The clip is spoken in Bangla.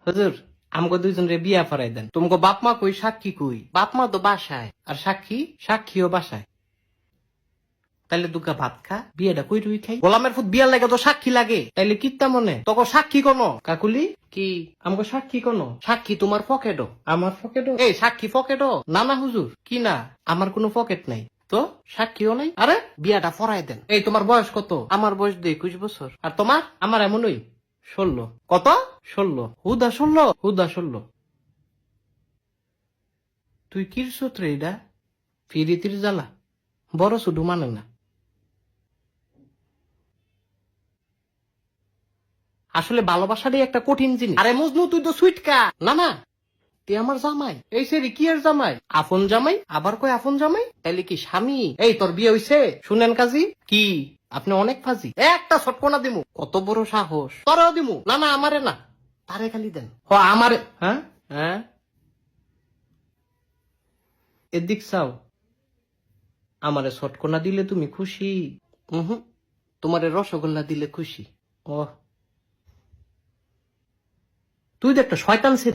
হুজুর আমগো দুইজন রে বিয়া পড়াই দেন। তোমাকে বাপ মা কই, সাক্ষী কই? বাপ মা তো বাসায়, আর সাক্ষী? সাক্ষীও বাসায়। তাইলে দুগা ভাত খা, বিয়েটা কই রুই খাই। গোলামের ফুট বিয়ার লাগে তো সাক্ষী লাগে, তাইলে কিত্তা মনে তখন সাক্ষী কোন? কাকুলি কি আমগো সাক্ষী কোন? সাক্ষী তোমার পকেটও। আমার পকেটও? এই সাক্ষী পকেটও? না না হুজুর, কি না, আমার কোনো পকেট নাই তো, সাক্ষীও নাই। আরে বিয়াটা পড়াই দেন। এই তোমার বয়স কত? আমার বয়স 21 বছর। আর তোমার? আমার এমনই 16। কত? 16। হুদা 16? হুদা 16। তুই কির সূত্রে এটা? ফিরিতির জ্বালা বড় শুধু মানে না। আসলে ভালোবাসাটাই একটা কঠিন জিনিস। আরে মজনু তুই তো সুইটকা। না না, তুই আমার জামাই। এই সেরি কি এর জামাই? আপন জামাই? আবার কই আপন জামাই? তাইলে কি স্বামী? এই তোর বিয়ে হইছে? শুনেন কাজী কি আপনি অনেক ফাজি। একটা ছটকনা দিমু। কত বড় সাহস! তোরও দিমু। না না, আমারে না, তারে খালি দেন। হ আমারে। হ্যাঁ হ্যাঁ, এদিক চাও। আমারে ছটকনা দিলে তুমি খুশি? হুম, তোমারে রসগোল্লা দিলে খুশি। ও, তুই তো একটা শয়তান ছেলে।